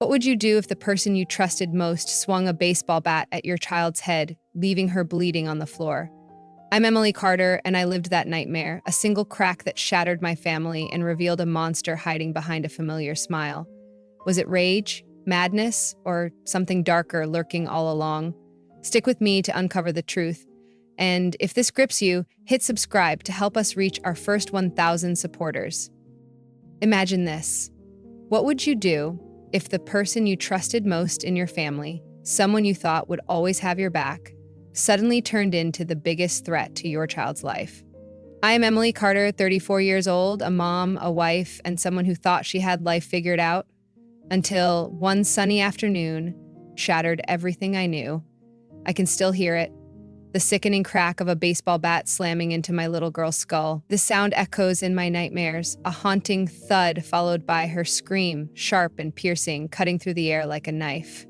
What would you do if the person you trusted most swung a baseball bat at your child's head, leaving her bleeding on the floor? I'm Emily Carter, and I lived that nightmare, a single crack that shattered my family and revealed a monster hiding behind a familiar smile. Was it rage, madness, or something darker lurking all along? Stick with me to uncover the truth. And if this grips you, hit subscribe to help us reach our first 1,000 supporters. Imagine this. What would you do if the person you trusted most in your family, someone you thought would always have your back, suddenly turned into the biggest threat to your child's life? I am Emily Carter, 34 years old, a mom, a wife, and someone who thought she had life figured out, until one sunny afternoon shattered everything I knew. I can still hear it. The sickening crack of a baseball bat slamming into my little girl's skull. The sound echoes in my nightmares, a haunting thud followed by her scream, sharp and piercing, cutting through the air like a knife.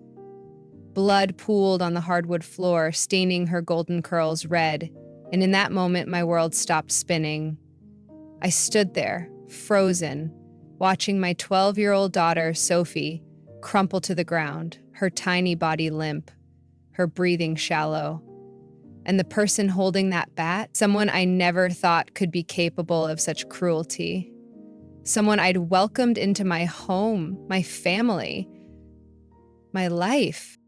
Blood pooled on the hardwood floor, staining her golden curls red, and in that moment my world stopped spinning. I stood there, frozen, watching my 12-year-old daughter, Sophie, crumple to the ground, her tiny body limp, her breathing shallow. And the person holding that bat, someone I never thought could be capable of such cruelty. Someone I'd welcomed into my home, my family, my life.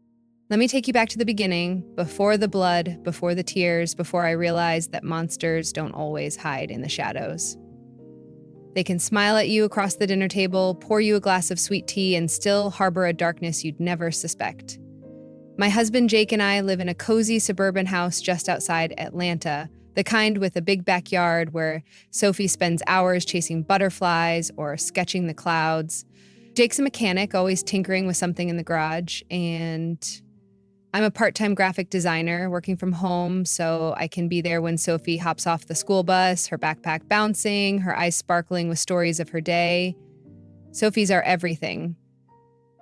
Let me take you back to the beginning, before the blood, before the tears, before I realized that monsters don't always hide in the shadows. They can smile at you across the dinner table, pour you a glass of sweet tea, and still harbor a darkness you'd never suspect. My husband Jake and I live in a cozy suburban house just outside Atlanta, the kind with a big backyard where Sophie spends hours chasing butterflies or sketching the clouds. Jake's a mechanic, always tinkering with something in the garage, and I'm a part-time graphic designer working from home, so I can be there when Sophie hops off the school bus, her backpack bouncing, her eyes sparkling with stories of her day. Sophie's our everything.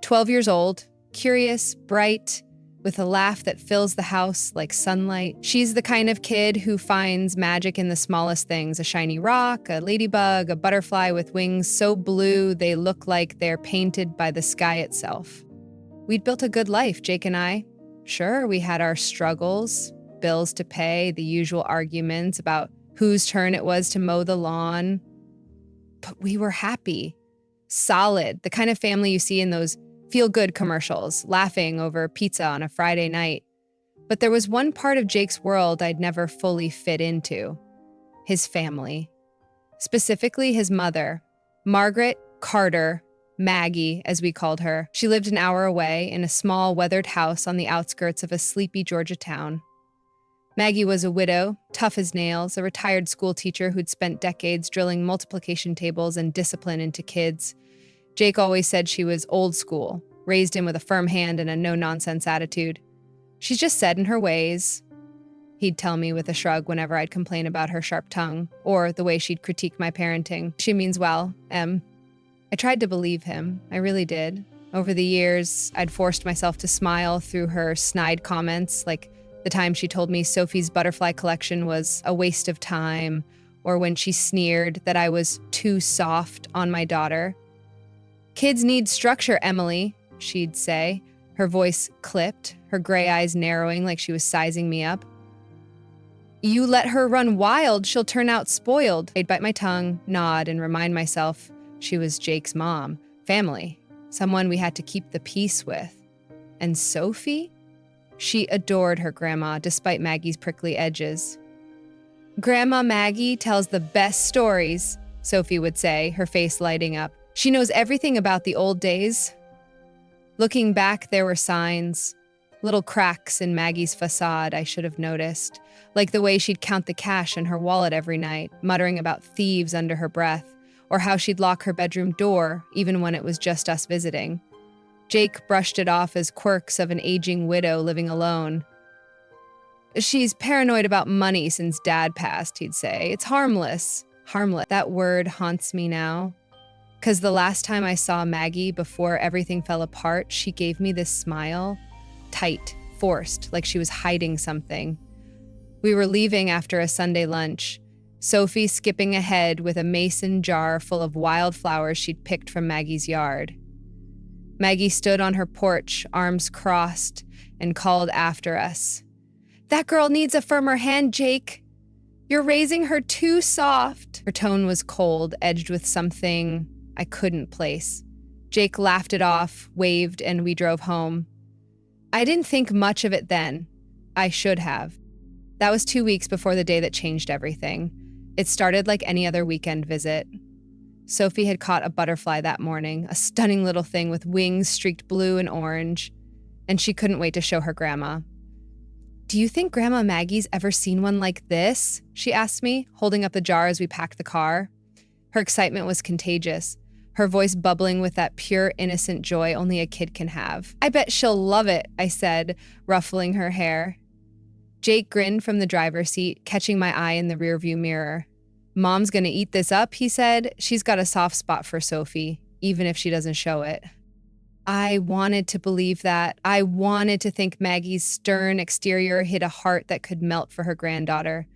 12 years old, curious, bright, with a laugh that fills the house like sunlight. She's the kind of kid who finds magic in the smallest things, a shiny rock, a ladybug, a butterfly with wings so blue they look like they're painted by the sky itself. We'd built a good life, Jake and I. Sure, we had our struggles, bills to pay, the usual arguments about whose turn it was to mow the lawn. But we were happy, solid, the kind of family you see in those feel-good commercials, laughing over pizza on a Friday night. But there was one part of Jake's world I'd never fully fit into. His family. Specifically his mother, Margaret Carter, Maggie, as we called her. She lived an hour away in a small, weathered house on the outskirts of a sleepy Georgia town. Maggie was a widow, tough as nails, a retired school teacher who'd spent decades drilling multiplication tables and discipline into kids. Jake always said she was old school, raised him with a firm hand and a no-nonsense attitude. She's just set in her ways, he'd tell me with a shrug whenever I'd complain about her sharp tongue, or the way she'd critique my parenting. She means well, Em. I tried to believe him, I really did. Over the years, I'd forced myself to smile through her snide comments, like the time she told me Sophie's butterfly collection was a waste of time, or when she sneered that I was too soft on my daughter. "Kids need structure, Emily," she'd say, her voice clipped, her gray eyes narrowing like she was sizing me up. "You let her run wild, she'll turn out spoiled." I'd bite my tongue, nod, and remind myself she was Jake's mom, family, someone we had to keep the peace with. And Sophie? She adored her grandma, despite Maggie's prickly edges. "Grandma Maggie tells the best stories," Sophie would say, her face lighting up. "She knows everything about the old days." Looking back, there were signs, little cracks in Maggie's facade I should have noticed, like the way she'd count the cash in her wallet every night, muttering about thieves under her breath, or how she'd lock her bedroom door, even when it was just us visiting. Jake brushed it off as quirks of an aging widow living alone. "She's paranoid about money since Dad passed," he'd say. "It's harmless." Harmless. That word haunts me now. 'Cause the last time I saw Maggie before everything fell apart, she gave me this smile, tight, forced, like she was hiding something. We were leaving after a Sunday lunch, Sophie skipping ahead with a mason jar full of wildflowers she'd picked from Maggie's yard. Maggie stood on her porch, arms crossed, and called after us. "That girl needs a firmer hand, Jake. You're raising her too soft." Her tone was cold, edged with something I couldn't place. Jake laughed it off, waved, and we drove home. I didn't think much of it then. I should have. That was 2 weeks before the day that changed everything. It started like any other weekend visit. Sophie had caught a butterfly that morning, a stunning little thing with wings streaked blue and orange, and she couldn't wait to show her grandma. "Do you think Grandma Maggie's ever seen one like this?" she asked me, holding up the jar as we packed the car. Her excitement was contagious, her voice bubbling with that pure, innocent joy only a kid can have. "I bet she'll love it," I said, ruffling her hair. Jake grinned from the driver's seat, catching my eye in the rearview mirror. "Mom's gonna eat this up," he said. "She's got a soft spot for Sophie, even if she doesn't show it." I wanted to believe that. I wanted to think Maggie's stern exterior hid a heart that could melt for her granddaughter.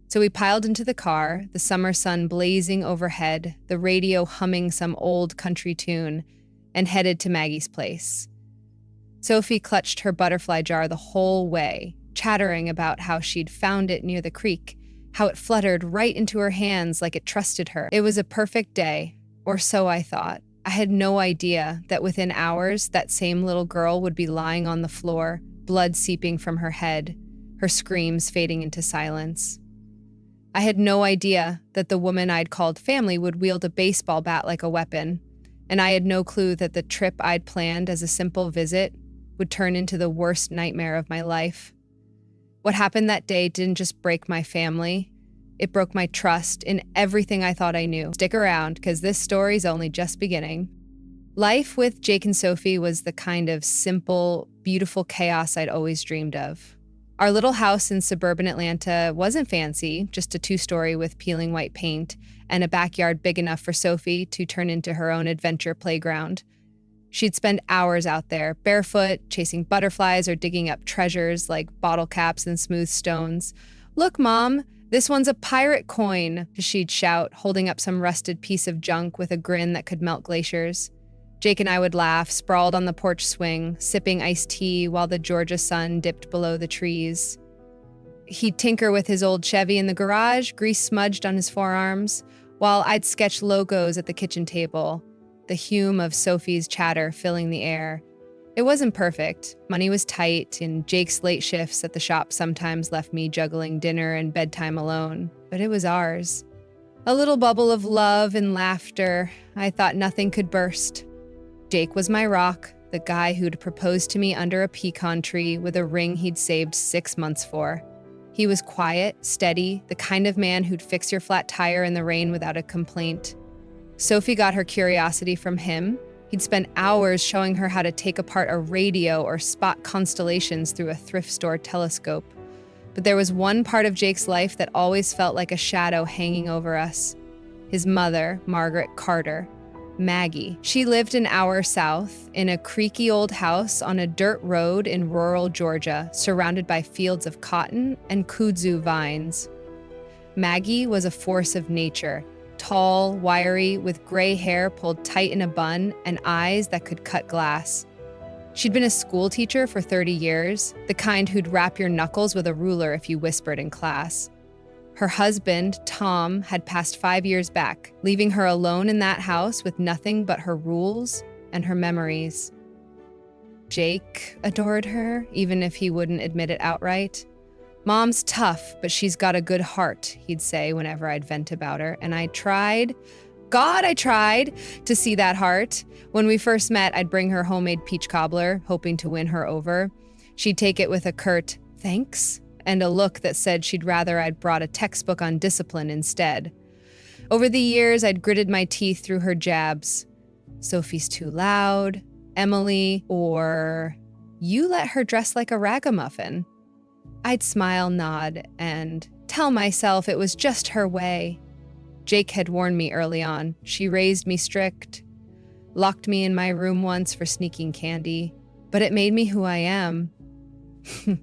So we piled into the car, the summer sun blazing overhead, the radio humming some old country tune, and headed to Maggie's place. Sophie clutched her butterfly jar the whole way, chattering about how she'd found it near the creek, how it fluttered right into her hands like it trusted her. It was a perfect day, or so I thought. I had no idea that within hours, that same little girl would be lying on the floor, blood seeping from her head, her screams fading into silence. I had no idea that the woman I'd called family would wield a baseball bat like a weapon, and I had no clue that the trip I'd planned as a simple visit would turn into the worst nightmare of my life. What happened that day didn't just break my family. It broke my trust in everything I thought I knew. Stick around, because this story's only just beginning. Life with Jake and Sophie was the kind of simple, beautiful chaos I'd always dreamed of. Our little house in suburban Atlanta wasn't fancy, just a 2-story with peeling white paint and a backyard big enough for Sophie to turn into her own adventure playground. She'd spend hours out there, barefoot, chasing butterflies or digging up treasures like bottle caps and smooth stones. "Look, Mom, this one's a pirate coin," she'd shout, holding up some rusted piece of junk with a grin that could melt glaciers. Jake and I would laugh, sprawled on the porch swing, sipping iced tea while the Georgia sun dipped below the trees. He'd tinker with his old Chevy in the garage, grease smudged on his forearms, while I'd sketch logos at the kitchen table, the hume of Sophie's chatter filling the air. It wasn't perfect. Money was tight, and Jake's late shifts at the shop sometimes left me juggling dinner and bedtime alone, but it was ours. A little bubble of love and laughter. I thought nothing could burst. Jake was my rock, the guy who'd proposed to me under a pecan tree with a ring he'd saved 6 months for. He was quiet, steady, the kind of man who'd fix your flat tire in the rain without a complaint. Sophie got her curiosity from him. He'd spend hours showing her how to take apart a radio or spot constellations through a thrift store telescope. But there was one part of Jake's life that always felt like a shadow hanging over us. His mother, Margaret Carter. Maggie. She lived an hour south in a creaky old house on a dirt road in rural Georgia, surrounded by fields of cotton and kudzu vines. Maggie was a force of nature, tall, wiry, with gray hair pulled tight in a bun and eyes that could cut glass. She'd been a school teacher for 30 years, the kind who'd wrap your knuckles with a ruler if you whispered in class. Her husband, Tom, had passed 5 years back, leaving her alone in that house with nothing but her rules and her memories. Jake adored her, even if he wouldn't admit it outright. "Mom's tough, but she's got a good heart," he'd say whenever I'd vent about her, and I tried to see that heart. When we first met, I'd bring her homemade peach cobbler, hoping to win her over. She'd take it with a curt, "Thanks," and a look that said she'd rather I'd brought a textbook on discipline instead. Over the years, I'd gritted my teeth through her jabs. "Sophie's too loud," "Emily," or "You let her dress like a ragamuffin." I'd smile, nod, and tell myself it was just her way. Jake had warned me early on. She raised me strict, locked me in my room once for sneaking candy, but it made me who I am.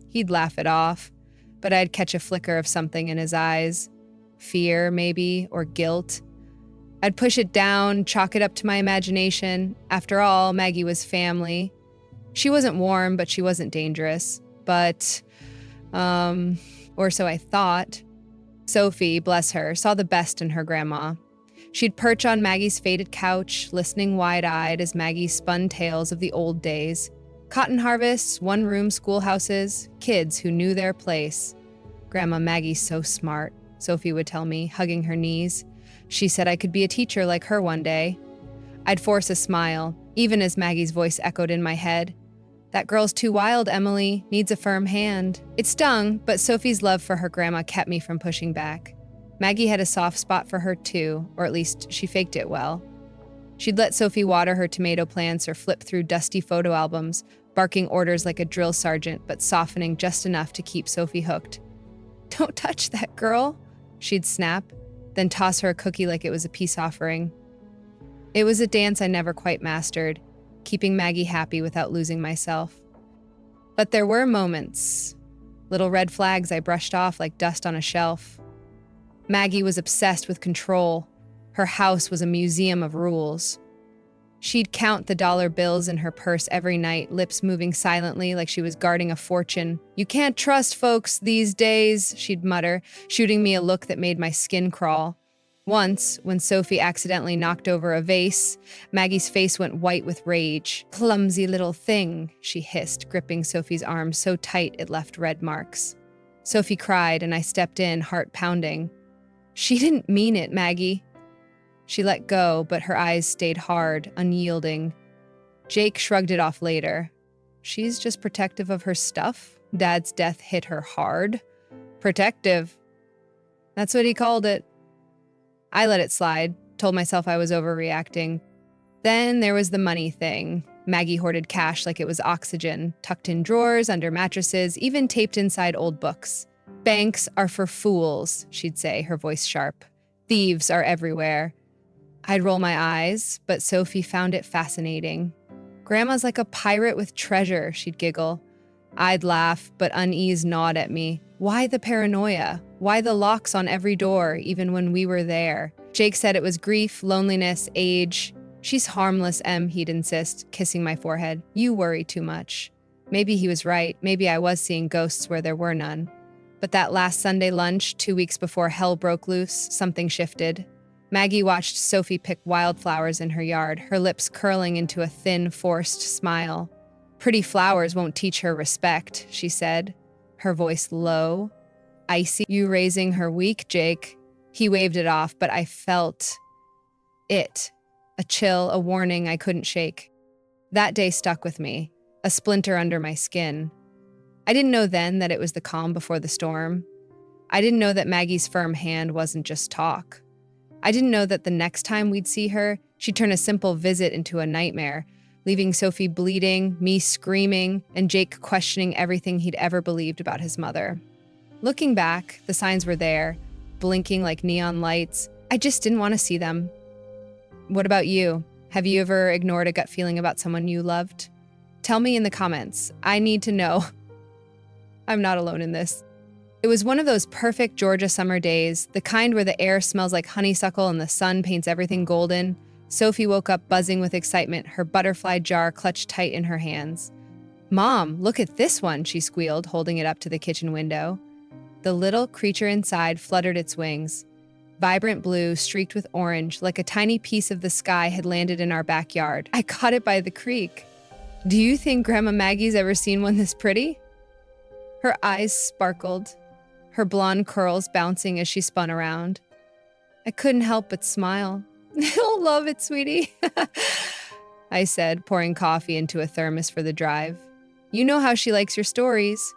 He'd laugh it off, but I'd catch a flicker of something in his eyes. Fear, maybe, or guilt. I'd push it down, chalk it up to my imagination. After all, Maggie was family. She wasn't warm, but she wasn't dangerous. But, or so I thought. Sophie, bless her, saw the best in her grandma. She'd perch on Maggie's faded couch, listening wide-eyed as Maggie spun tales of the old days. Cotton harvests, one-room schoolhouses, kids who knew their place. Grandma Maggie's so smart, Sophie would tell me, hugging her knees. She said I could be a teacher like her one day. I'd force a smile, even as Maggie's voice echoed in my head. That girl's too wild, Emily, needs a firm hand. It stung, but Sophie's love for her grandma kept me from pushing back. Maggie had a soft spot for her too, or at least she faked it well. She'd let Sophie water her tomato plants or flip through dusty photo albums, barking orders like a drill sergeant, but softening just enough to keep Sophie hooked. "Don't touch that girl," she'd snap, then toss her a cookie like it was a peace offering. It was a dance I never quite mastered, keeping Maggie happy without losing myself. But there were moments, little red flags I brushed off like dust on a shelf. Maggie was obsessed with control. Her house was a museum of rules. She'd count the dollar bills in her purse every night, lips moving silently like she was guarding a fortune. "You can't trust folks these days," she'd mutter, shooting me a look that made my skin crawl. Once, when Sophie accidentally knocked over a vase, Maggie's face went white with rage. "Clumsy little thing," she hissed, gripping Sophie's arm so tight it left red marks. Sophie cried, and I stepped in, heart pounding. "She didn't mean it, Maggie." She let go, but her eyes stayed hard, unyielding. Jake shrugged it off later. "She's just protective of her stuff. Dad's death hit her hard. Protective. That's what he called it." I let it slide, told myself I was overreacting. Then there was the money thing. Maggie hoarded cash like it was oxygen, tucked in drawers, under mattresses, even taped inside old books. "Banks are for fools," she'd say, her voice sharp. "Thieves are everywhere." I'd roll my eyes, but Sophie found it fascinating. "Grandma's like a pirate with treasure," she'd giggle. I'd laugh, but unease gnawed at me. Why the paranoia? Why the locks on every door, even when we were there? Jake said it was grief, loneliness, age. "She's harmless, Em," he'd insist, kissing my forehead. "You worry too much." Maybe he was right. Maybe I was seeing ghosts where there were none. But that last Sunday lunch, 2 weeks before hell broke loose, something shifted. Maggie watched Sophie pick wildflowers in her yard, her lips curling into a thin, forced smile. "Pretty flowers won't teach her respect," she said, her voice low. "Icy. You raising her weak, Jake." He waved it off, but I felt it. A chill, a warning I couldn't shake. That day stuck with me, a splinter under my skin. I didn't know then that it was the calm before the storm. I didn't know that Maggie's firm hand wasn't just talk. I didn't know that the next time we'd see her, she'd turn a simple visit into a nightmare, leaving Sophie bleeding, me screaming, and Jake questioning everything he'd ever believed about his mother. Looking back, the signs were there, blinking like neon lights. I just didn't want to see them. What about you? Have you ever ignored a gut feeling about someone you loved? Tell me in the comments. I need to know. I'm not alone in this. It was one of those perfect Georgia summer days, the kind where the air smells like honeysuckle and the sun paints everything golden. Sophie woke up buzzing with excitement, her butterfly jar clutched tight in her hands. "Mom, look at this one," she squealed, holding it up to the kitchen window. The little creature inside fluttered its wings. Vibrant blue, streaked with orange, like a tiny piece of the sky had landed in our backyard. I caught it by the creek. "Do you think Grandma Maggie's ever seen one this pretty?" Her eyes sparkled, her blonde curls bouncing as she spun around. I couldn't help but smile. "You'll love it, sweetie," I said, pouring coffee into a thermos for the drive. "You know how she likes your stories."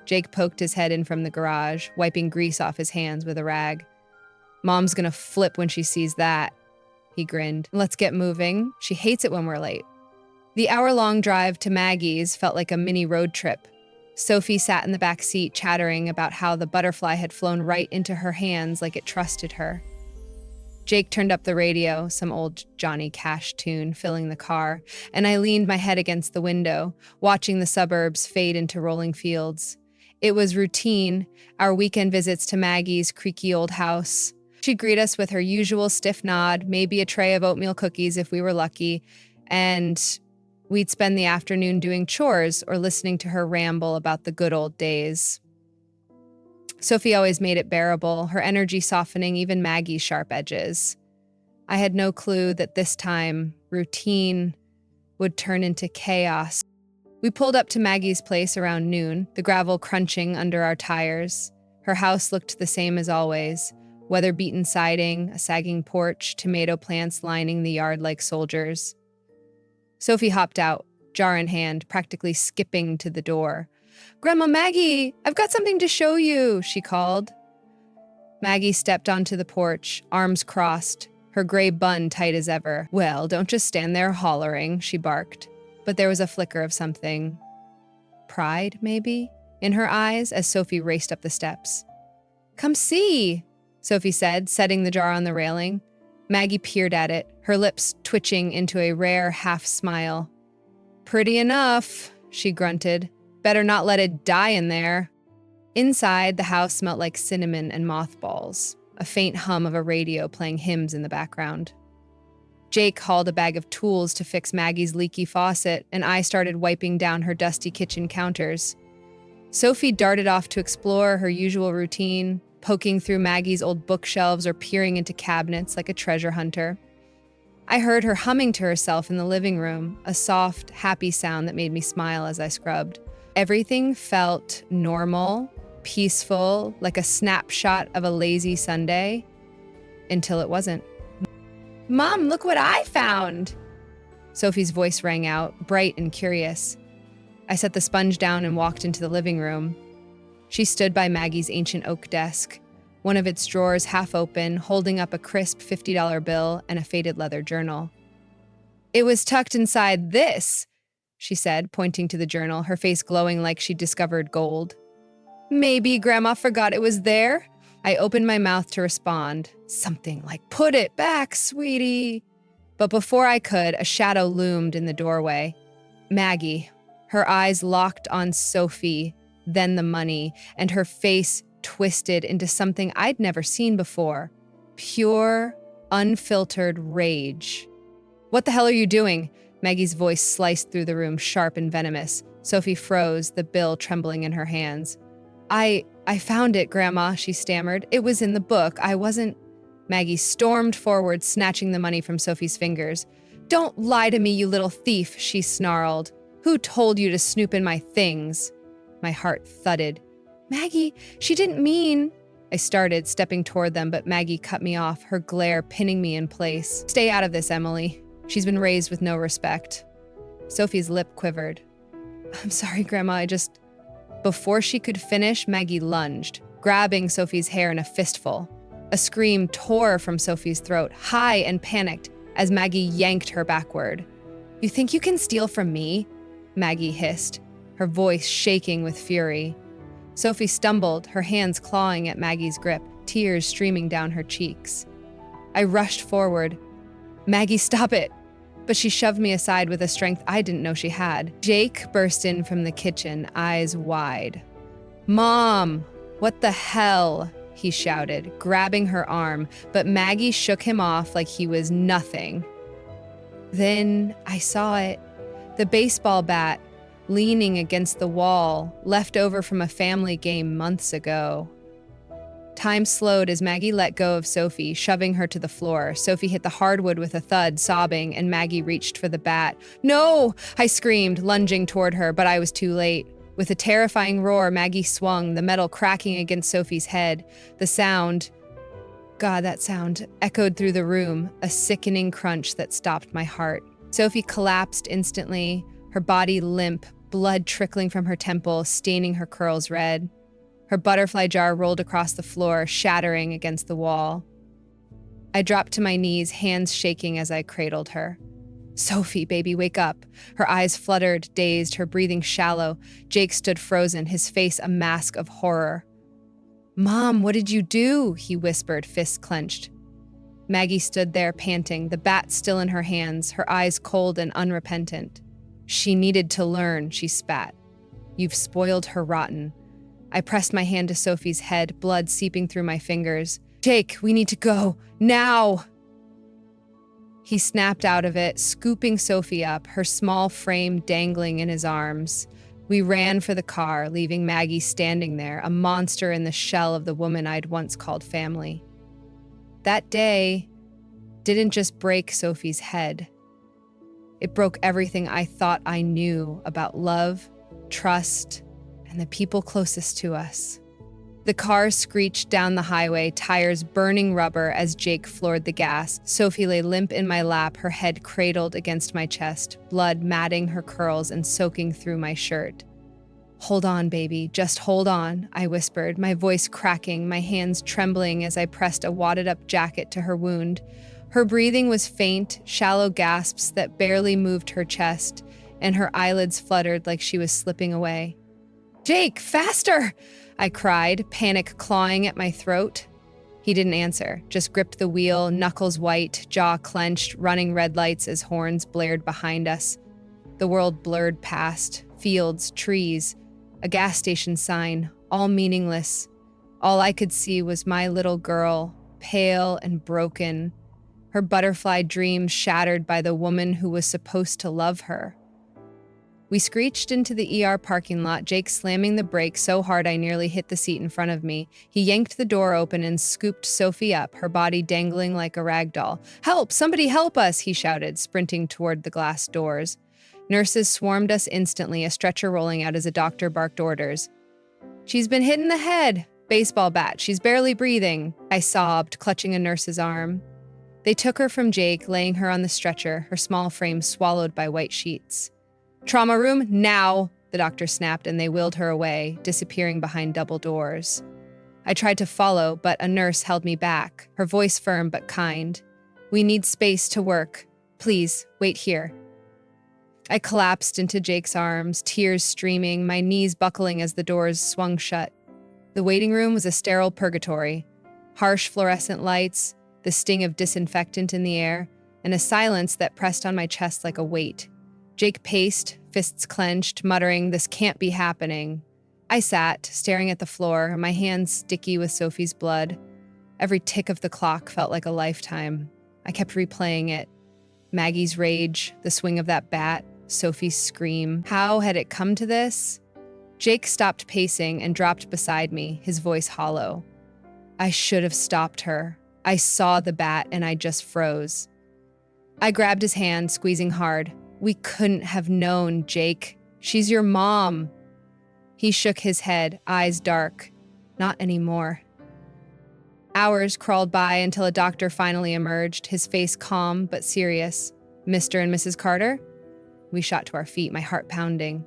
Jake poked his head in from the garage, wiping grease off his hands with a rag. "Mom's gonna flip when she sees that," he grinned. "Let's get moving. She hates it when we're late." The hour-long drive to Maggie's felt like a mini road trip. Sophie sat in the back seat, chattering about how the butterfly had flown right into her hands like it trusted her. Jake turned up the radio, some old Johnny Cash tune filling the car, and I leaned my head against the window, watching the suburbs fade into rolling fields. It was routine, our weekend visits to Maggie's creaky old house. She'd greet us with her usual stiff nod, maybe a tray of oatmeal cookies if we were lucky, and we'd spend the afternoon doing chores or listening to her ramble about the good old days. Sophie always made it bearable, her energy softening even Maggie's sharp edges. I had no clue that this time, routine would turn into chaos. We pulled up to Maggie's place around noon, the gravel crunching under our tires. Her house looked the same as always, weather-beaten siding, a sagging porch, tomato plants lining the yard like soldiers. Sophie hopped out, jar in hand, practically skipping to the door. "Grandma Maggie, I've got something to show you," she called. Maggie stepped onto the porch, arms crossed, her gray bun tight as ever. "Well, don't just stand there hollering," she barked. But there was a flicker of something, pride, maybe, in her eyes as Sophie raced up the steps. "Come see," Sophie said, setting the jar on the railing. Maggie peered at it, her lips twitching into a rare half-smile. "Pretty enough," she grunted. "Better not let it die in there." Inside, the house smelt like cinnamon and mothballs, a faint hum of a radio playing hymns in the background. Jake hauled a bag of tools to fix Maggie's leaky faucet, and I started wiping down her dusty kitchen counters. Sophie darted off to explore her usual routine, poking through Maggie's old bookshelves or peering into cabinets like a treasure hunter. I heard her humming to herself in the living room, a soft, happy sound that made me smile as I scrubbed. Everything felt normal, peaceful, like a snapshot of a lazy Sunday, until it wasn't. "Mom, look what I found!" Sophie's voice rang out, bright and curious. I set the sponge down and walked into the living room. She stood by Maggie's ancient oak desk, one of its drawers half open, holding up a crisp $50 bill and a faded leather journal. "It was tucked inside this," she said, pointing to the journal, her face glowing like she'd discovered gold. "Maybe Grandma forgot it was there?" I opened my mouth to respond, something like, "Put it back, sweetie." But before I could, a shadow loomed in the doorway. Maggie, her eyes locked on Sophie, then the money, and her face twisted into something I'd never seen before. Pure, unfiltered rage. "What the hell are you doing?" Maggie's voice sliced through the room, sharp and venomous. Sophie froze, the bill trembling in her hands. I found it, Grandma," she stammered. "It was in the book. I wasn't—" Maggie stormed forward, snatching the money from Sophie's fingers. "Don't lie to me, you little thief," she snarled. "Who told you to snoop in my things?" My heart thudded. "Maggie, she didn't mean—" I started, stepping toward them, but Maggie cut me off, her glare pinning me in place. "Stay out of this, Emily. She's been raised with no respect." Sophie's lip quivered. "I'm sorry, Grandma, Before she could finish, Maggie lunged, grabbing Sophie's hair in a fistful. A scream tore from Sophie's throat, high and panicked, as Maggie yanked her backward. "You think you can steal from me?" Maggie hissed, her voice shaking with fury. Sophie stumbled, her hands clawing at Maggie's grip, tears streaming down her cheeks. I rushed forward. "Maggie, stop it!" But she shoved me aside with a strength I didn't know she had. Jake burst in from the kitchen, eyes wide. "Mom, what the hell?" he shouted, grabbing her arm, but Maggie shook him off like he was nothing. Then I saw it. The baseball bat, leaning against the wall, left over from a family game months ago. Time slowed as Maggie let go of Sophie, shoving her to the floor. Sophie hit the hardwood with a thud, sobbing, and Maggie reached for the bat. "No!" I screamed, lunging toward her, but I was too late. With a terrifying roar, Maggie swung, the metal cracking against Sophie's head. The sound, God, that sound, echoed through the room, a sickening crunch that stopped my heart. Sophie collapsed instantly, her body limp, blood trickling from her temple, staining her curls red. Her butterfly jar rolled across the floor, shattering against the wall. I dropped to my knees, hands shaking as I cradled her. "Sophie, baby, wake up." Her eyes fluttered, dazed, her breathing shallow. Jake stood frozen, his face a mask of horror. "Mom, what did you do?" he whispered, fists clenched. Maggie stood there, panting, the bat still in her hands, her eyes cold and unrepentant. "She needed to learn," she spat. "You've spoiled her rotten." I pressed my hand to Sophie's head, blood seeping through my fingers. Jake, we need to go. Now! He snapped out of it, scooping Sophie up, her small frame dangling in his arms. We ran for the car, leaving Maggie standing there, a monster in the shell of the woman I'd once called family. That day didn't just break Sophie's head. It broke everything I thought I knew about love, trust, and the people closest to us. The car screeched down the highway, tires burning rubber as Jake floored the gas. Sophie lay limp in my lap, her head cradled against my chest, blood matting her curls and soaking through my shirt. "Hold on, baby, just hold on," I whispered, my voice cracking, my hands trembling as I pressed a wadded-up jacket to her wound. Her breathing was faint, shallow gasps that barely moved her chest, and her eyelids fluttered like she was slipping away. "Jake, faster!" I cried, panic clawing at my throat. He didn't answer, just gripped the wheel, knuckles white, jaw clenched, running red lights as horns blared behind us. The world blurred past, fields, trees, a gas station sign, all meaningless. All I could see was my little girl, pale and broken, her butterfly dreams shattered by the woman who was supposed to love her. We screeched into the ER parking lot, Jake slamming the brakes so hard I nearly hit the seat in front of me. He yanked the door open and scooped Sophie up, her body dangling like a rag doll. "Help! Somebody help us!" he shouted, sprinting toward the glass doors. Nurses swarmed us instantly, a stretcher rolling out as a doctor barked orders. "She's been hit in the head! Baseball bat, she's barely breathing," I sobbed, clutching a nurse's arm. They took her from Jake, laying her on the stretcher, her small frame swallowed by white sheets. "Trauma room, now!" the doctor snapped, and they wheeled her away, disappearing behind double doors. I tried to follow, but a nurse held me back, her voice firm but kind. "We need space to work. Please, wait here." I collapsed into Jake's arms, tears streaming, my knees buckling as the doors swung shut. The waiting room was a sterile purgatory. Harsh fluorescent lights, the sting of disinfectant in the air, and a silence that pressed on my chest like a weight. Jake paced, fists clenched, muttering, "This can't be happening." I sat, staring at the floor, my hands sticky with Sophie's blood. Every tick of the clock felt like a lifetime. I kept replaying it. Maggie's rage, the swing of that bat, Sophie's scream. How had it come to this? Jake stopped pacing and dropped beside me, his voice hollow. I should have stopped her. I saw the bat and I just froze. I grabbed his hand, squeezing hard. "We couldn't have known, Jake. She's your mom." He shook his head, eyes dark. "Not anymore." Hours crawled by until a doctor finally emerged, his face calm but serious. "Mr. and Mrs. Carter?" We shot to our feet, my heart pounding.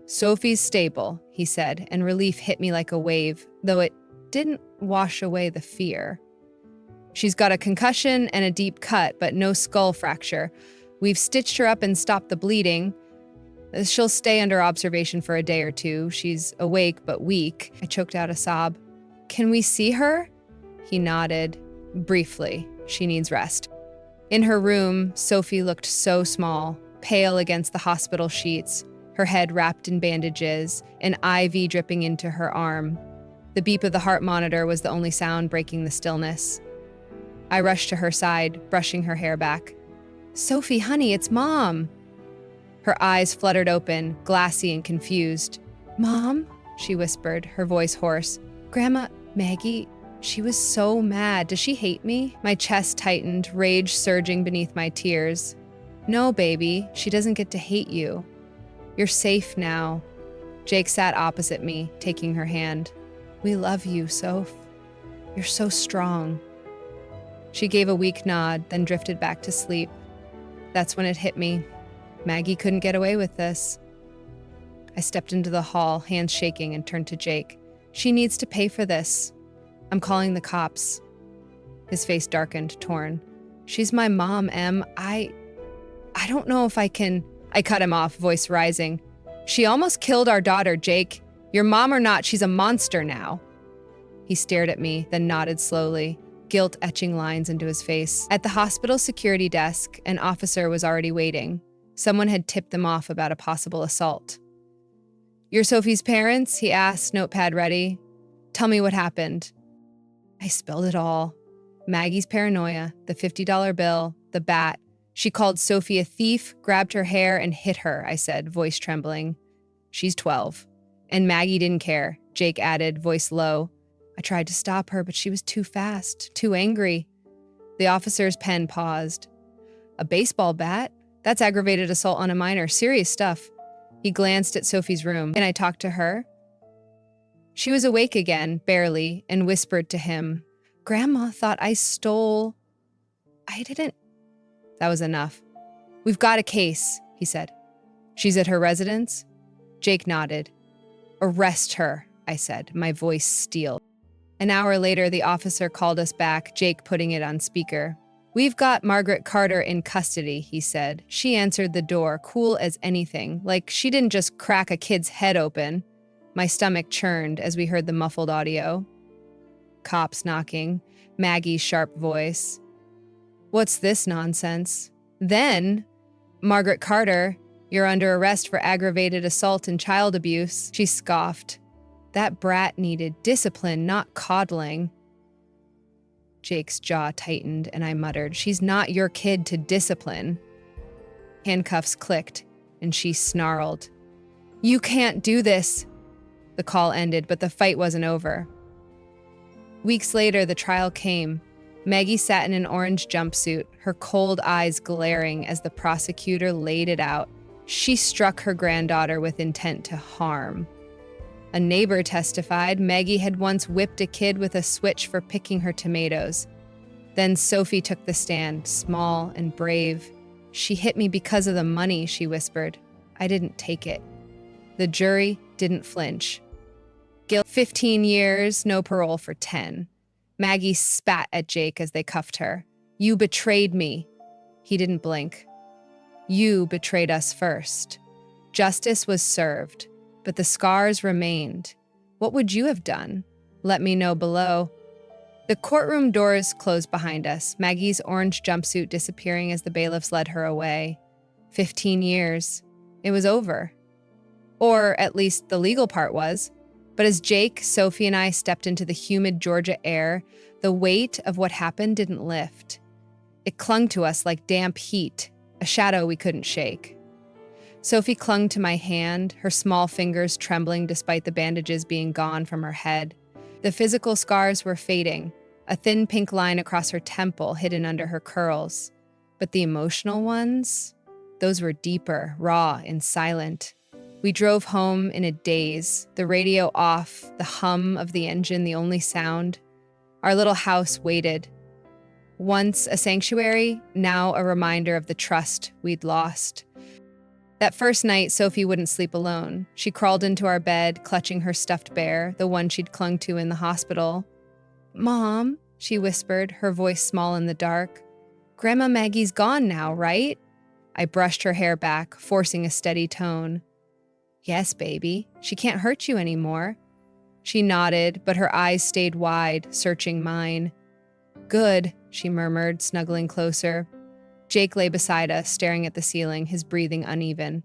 "Sophie's stable," he said, and relief hit me like a wave, though it didn't wash away the fear. "She's got a concussion and a deep cut, but no skull fracture. We've stitched her up and stopped the bleeding. She'll stay under observation for a day or two. She's awake but weak." I choked out a sob. "Can we see her?" He nodded. "Briefly. She needs rest." In her room, Sophie looked so small, pale against the hospital sheets, her head wrapped in bandages, an IV dripping into her arm. The beep of the heart monitor was the only sound breaking the stillness. I rushed to her side, brushing her hair back. "Sophie, honey, it's Mom." Her eyes fluttered open, glassy and confused. "Mom?" she whispered, her voice hoarse. "Grandma, Maggie, she was so mad. Does she hate me?" My chest tightened, rage surging beneath my tears. "No, baby, she doesn't get to hate you. You're safe now." Jake sat opposite me, taking her hand. "We love you, Soph. You're so strong." She gave a weak nod, then drifted back to sleep. That's when it hit me. Maggie couldn't get away with this. I stepped into the hall, hands shaking, and turned to Jake. "She needs to pay for this. I'm calling the cops." His face darkened, torn. "She's my mom, Em. I don't know if I can..." I cut him off, voice rising. "She almost killed our daughter, Jake. Your mom or not, she's a monster now." He stared at me, then nodded slowly, guilt etching lines into his face. At the hospital security desk, an officer was already waiting. Someone had tipped them off about a possible assault. "You're Sophie's parents?" he asked, notepad ready. "Tell me what happened." I spilled it all. Maggie's paranoia, the $50 bill, the bat. She called Sophie a thief, grabbed her hair, and hit her, I said, voice trembling. She's 12. And Maggie didn't care, Jake added, voice low. I tried to stop her, but she was too fast, too angry. The officer's pen paused. A baseball bat? That's aggravated assault on a minor. Serious stuff. He glanced at Sophie's room. Can I talk to her? She was awake again, barely, and whispered to him, Grandma thought I stole... I didn't... That was enough. We've got a case, he said. She's at her residence? Jake nodded. Arrest her, I said, my voice steeled. An hour later, the officer called us back, Jake putting it on speaker. We've got Margaret Carter in custody, he said. She answered the door, cool as anything, like she didn't just crack a kid's head open. My stomach churned as we heard the muffled audio. Cops knocking, Maggie's sharp voice. What's this nonsense? Then, Margaret Carter, you're under arrest for aggravated assault and child abuse, she scoffed. That brat needed discipline, not coddling. Jake's jaw tightened, and I muttered, she's not your kid to discipline. Handcuffs clicked, and she snarled. You can't do this. The call ended, but the fight wasn't over. Weeks later, the trial came. Maggie sat in an orange jumpsuit, her cold eyes glaring as the prosecutor laid it out. She struck her granddaughter with intent to harm. A neighbor testified Maggie had once whipped a kid with a switch for picking her tomatoes. Then Sophie took the stand, small and brave. She hit me because of the money, she whispered. I didn't take it. The jury didn't flinch. Guilt 15 years, no parole for 10. Maggie spat at Jake as they cuffed her. You betrayed me. He didn't blink. You betrayed us first. Justice was served, but the scars remained. What would you have done? Let me know below. The courtroom doors closed behind us, Maggie's orange jumpsuit disappearing as the bailiffs led her away. 15 years. It was over. Or at least the legal part was. But as Jake, Sophie, and I stepped into the humid Georgia air, the weight of what happened didn't lift. It clung to us like damp heat, a shadow we couldn't shake. Sophie clung to my hand, her small fingers trembling despite the bandages being gone from her head. The physical scars were fading, a thin pink line across her temple hidden under her curls. But the emotional ones? Those were deeper, raw, and silent. We drove home in a daze, the radio off, the hum of the engine the only sound. Our little house waited. Once a sanctuary, now a reminder of the trust we'd lost. That first night, Sophie wouldn't sleep alone. She crawled into our bed, clutching her stuffed bear, the one she'd clung to in the hospital. Mom, she whispered, her voice small in the dark. Grandma Maggie's gone now, right? I brushed her hair back, forcing a steady tone. Yes, baby. She can't hurt you anymore. She nodded, but her eyes stayed wide, searching mine. Good, she murmured, snuggling closer. Jake lay beside us, staring at the ceiling, his breathing uneven.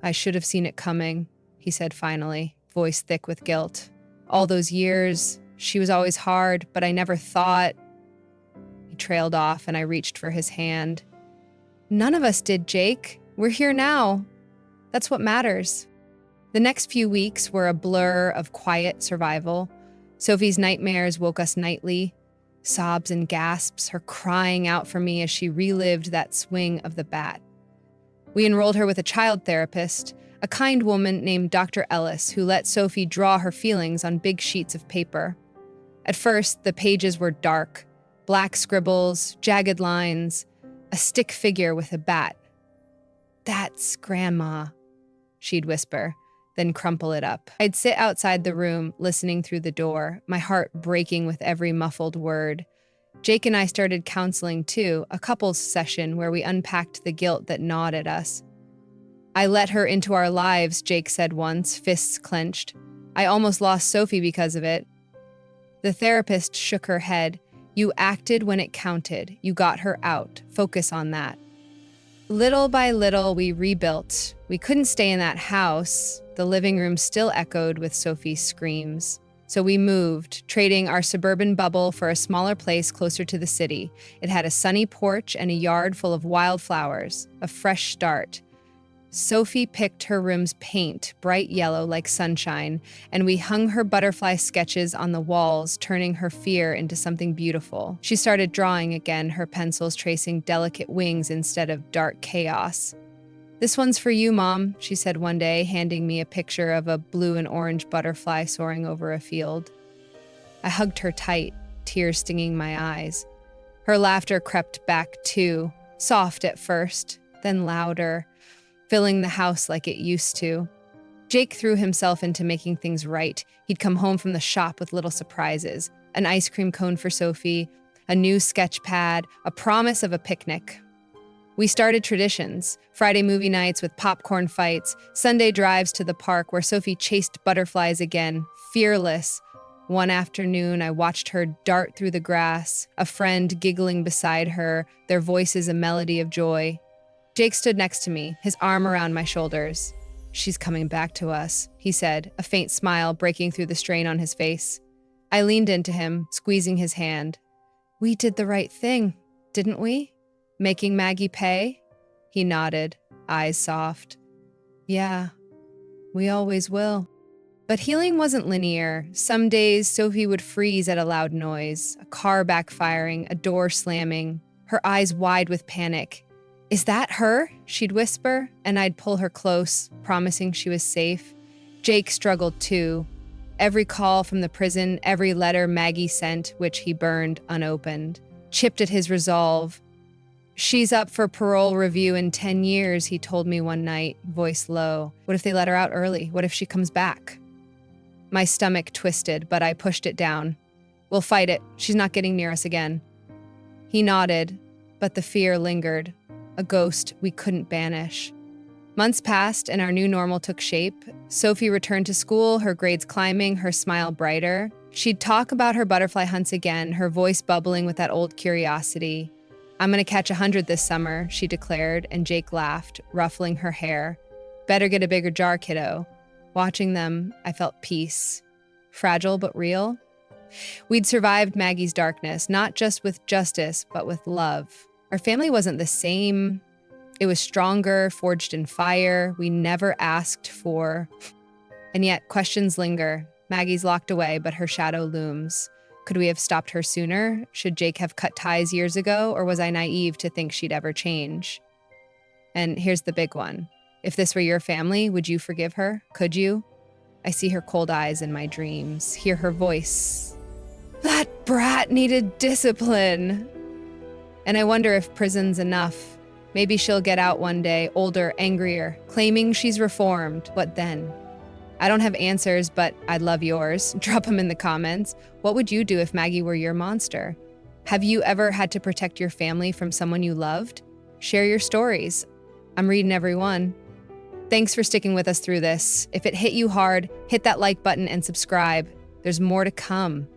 I should have seen it coming, he said finally, voice thick with guilt. All those years, she was always hard, but I never thought... He trailed off, and I reached for his hand. None of us did, Jake. We're here now. That's what matters. The next few weeks were a blur of quiet survival. Sophie's nightmares woke us nightly. Sobs and gasps, her crying out for me as she relived that swing of the bat. We enrolled her with a child therapist, a kind woman named Dr. Ellis, who let Sophie draw her feelings on big sheets of paper. At first, the pages were dark, black scribbles, jagged lines, a stick figure with a bat. That's Grandma, she'd whisper, then crumple it up. I'd sit outside the room, listening through the door, my heart breaking with every muffled word. Jake and I started counseling too, a couples session where we unpacked the guilt that gnawed at us. I let her into our lives, Jake said once, fists clenched. I almost lost Sophie because of it. The therapist shook her head. You acted when it counted. You got her out. Focus on that. Little by little, we rebuilt. We couldn't stay in that house. The living room still echoed with Sophie's screams. So we moved, trading our suburban bubble for a smaller place closer to the city. It had a sunny porch and a yard full of wildflowers, a fresh start. Sophie picked her room's paint, bright yellow like sunshine, and we hung her butterfly sketches on the walls, turning her fear into something beautiful. She started drawing again, her pencils tracing delicate wings instead of dark chaos. "This one's for you, Mom," she said one day, handing me a picture of a blue and orange butterfly soaring over a field. I hugged her tight, tears stinging my eyes. Her laughter crept back too, soft at first, then louder, filling the house like it used to. Jake threw himself into making things right. He'd come home from the shop with little surprises, an ice cream cone for Sophie, a new sketch pad, a promise of a picnic. We started traditions, Friday movie nights with popcorn fights, Sunday drives to the park where Sophie chased butterflies again, fearless. One afternoon, I watched her dart through the grass, a friend giggling beside her, their voices a melody of joy. Jake stood next to me, his arm around my shoulders. "She's coming back to us," he said, a faint smile breaking through the strain on his face. I leaned into him, squeezing his hand. "We did the right thing, didn't we? Making Maggie pay?" He nodded, eyes soft. "Yeah, we always will." But healing wasn't linear. Some days, Sophie would freeze at a loud noise, a car backfiring, a door slamming, her eyes wide with panic. "Is that her?" she'd whisper, and I'd pull her close, promising she was safe. Jake struggled too. Every call from the prison, every letter Maggie sent, which he burned unopened, chipped at his resolve. "She's up for parole review in 10 years, he told me one night, voice low. What if they let her out early? What if she comes back? My stomach twisted, but I pushed it down. "We'll fight it. She's not getting near us again." He nodded, but the fear lingered, a ghost we couldn't banish. Months passed and our new normal took shape. Sophie returned to school, her grades climbing, her smile brighter. She'd talk about her butterfly hunts again, her voice bubbling with that old curiosity. "I'm gonna catch 100 this summer," she declared, and Jake laughed, ruffling her hair. "Better get a bigger jar, kiddo." Watching them, I felt peace. Fragile but real. We'd survived Maggie's darkness, not just with justice, but with love. Our family wasn't the same. It was stronger, forged in fire, we never asked for. And yet, questions linger. Maggie's locked away, but her shadow looms. Could we have stopped her sooner? Should Jake have cut ties years ago, or was I naive to think she'd ever change? And here's the big one. If this were your family, would you forgive her? Could you? I see her cold eyes in my dreams, hear her voice. "That brat needed discipline." And I wonder if prison's enough. Maybe she'll get out one day, older, angrier, claiming she's reformed. What then? I don't have answers, but I'd love yours. Drop them in the comments. What would you do if Maggie were your monster? Have you ever had to protect your family from someone you loved? Share your stories. I'm reading every one. Thanks for sticking with us through this. If it hit you hard, hit that like button and subscribe. There's more to come.